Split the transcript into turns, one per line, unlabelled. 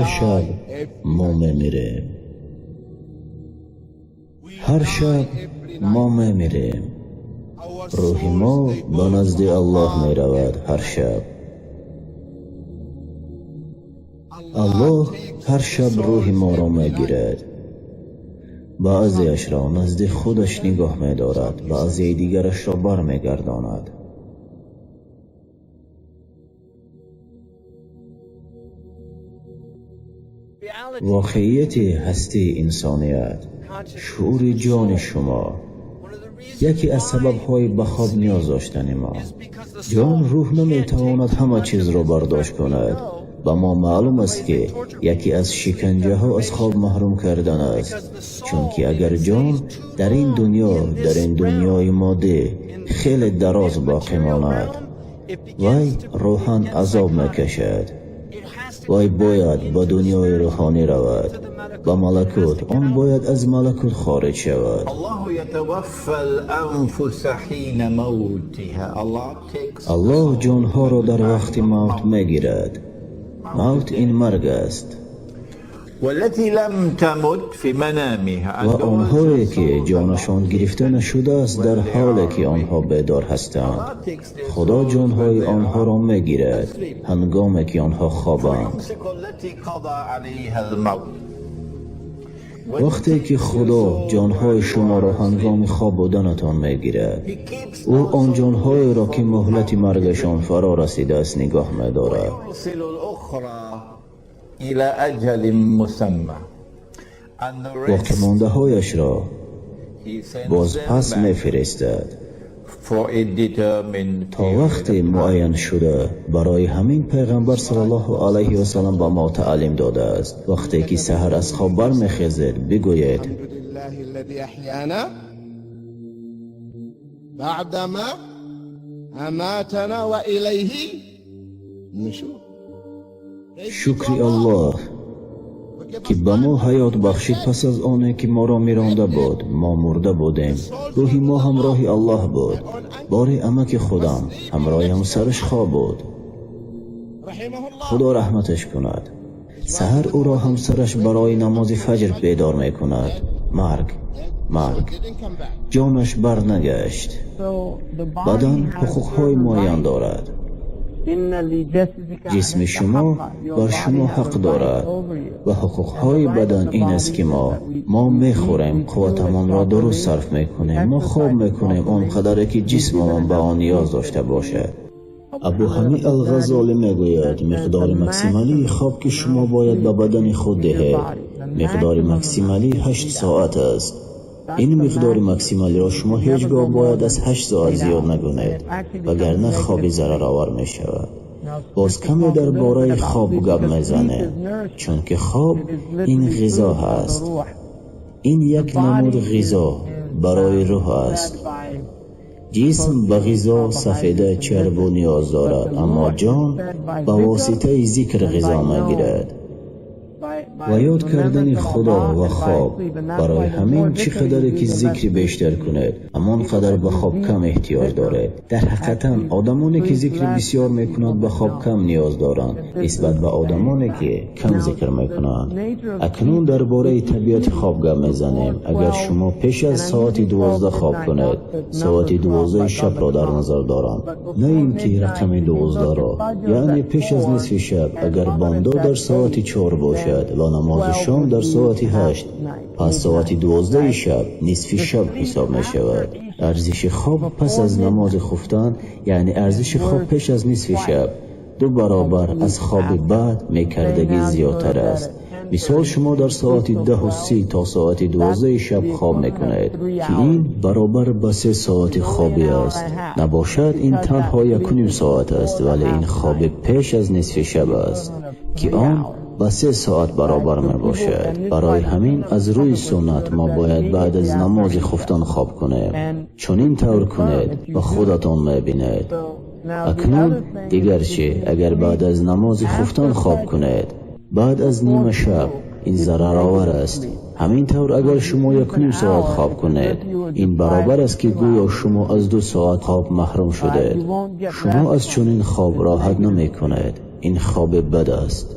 شب ما میمیریم. هر شب ما میمیریم. روح ما به نزد الله می رود هر شب. الله هر شب روح ما را می گیرد. بعضیش را نزد خودش نگاه می دارد، بعضی دیگرش را بر می گرداند. واقعیت هستی انسانیت، شعور جان شما، یکی از سبب‌های به خواب نیاز داشتن ما. جان روح نمیتواند همه چیز را برداشت کند. به ما معلوم است که یکی از شکنجه ها از خواب محروم کردن است، چون که اگر جان در این دنیای ماده خیلی دراز باقی ماند، وی روحاً عذاب میکشد. وی باید به دنیای روحانی رود، به ملکوت. آن باید از ملکوت خارج شود. الله جانها را در وقت موت میگیرد. موت این مرگ است. و آنهایی که جانشان گرفته نشده است در حالی که آنها بیدار هستند، خدا جانهای آنها را میگیرد هنگامی که آنها خوابند. وقتی که خدا جانهای شما را هنگام خواب بودنتان میگیرد، او آن جانهای را که مهلت مرگشان فرا رسیده است نگاه می‌دارد. باقی مانده هایش را باز پس می‌فرستد تا وقت معین شده. برای همین پیغمبر صلی الله علیه و سلم به ما تعلیم داده است وقتی که سحر از خواب برمیخیزید بگویید
الحمدلله الذی احیانا بعدما اماتنا و الیه النشور.
شکر الله که به ما حیات بخشید پس از آنه که ما را میرانده بود. ما مرده بودیم، روح ما همراه الله بود. باری امک خودم همراه همسرش خواب بود، خدا رحمتش کند. سحر او را همسرش برای نماز فجر بیدار میکند. مرگ جانش برنگشت. بدن حقوقهای معین دارد. جسم شما بر شما حق دارد و حقوقهای بدن این است که ما میخوریم، قوتمان را درست صرف میکنیم، ما خواب میکنیم آنقدر که جسممان به آن نیاز داشته باشد. ابو حنیفه الغزالی میگوید مقدار مکسیمالی خواب که شما باید به بدن خود دهید مقدار مکسیمالی 8 ساعت است. این مقدار مکسیمالی را شما هیچگاه باید از 8 ساعت زیاد نکنید، وگرنه خواب ضرر آور می شود. باز کمی درباره خواب گپ میزنه، چون که خواب این غذا هست. این یک نمود غذا برای روح است. جسم به غذا سفیده چرب نیاز دارد، اما جان به واسطه ذکر غذا میگیرد و یاد کردن خدا و خواب. برای همین چقدر که ذکر بیشتر کنید همان قدر به خواب کم احتیاج دارید. در حقیقتا آدمانی که ذکر بسیار میکنند به خواب کم نیاز دارند نسبت به آدمانی که کم ذکر میکنند. اکنون درباره طبیعت خواب گپ میزنیم. اگر شما پیش از ساعت 12 خواب کنید، ساعت 12 شب را در نظر دارم، نه اینکه رقم 12 را، یعنی پیش از نصف شب. اگر باندا در ساعت 4 باشد و نماز شام در ساعت 8، پس ساعت 12 شب نصف شب حساب می شود. ارزش خواب پس از نماز خفتن یعنی ارزش خواب پیش از نصف شب 2 برابر از خواب بعد میکردگی زیادتر است. مثال شما در ساعت 10:30 تا ساعت 12 شب خواب میکنید که این برابر به 3 ساعت خوابی است. نباشد این تنها 1.5 ساعت است، ولی این خواب پیش از نصف شب است که آن به 3 ساعت برابر می باشد. برای همین از روی سنت ما باید بعد از نماز خفتن خواب کنیم. چون این طور کنید و خودتان می بینید. اکنون دیگر چه؟ اگر بعد از نماز خفتن خواب کنید بعد از نیمه شب، این ضرر آور است. همین طور اگر شما 1.5 ساعت خواب کنید، این برابر است که گویا شما از 2 ساعت خواب محروم شده. شما از چنین خواب راحت نمی کنید. این خواب بد است.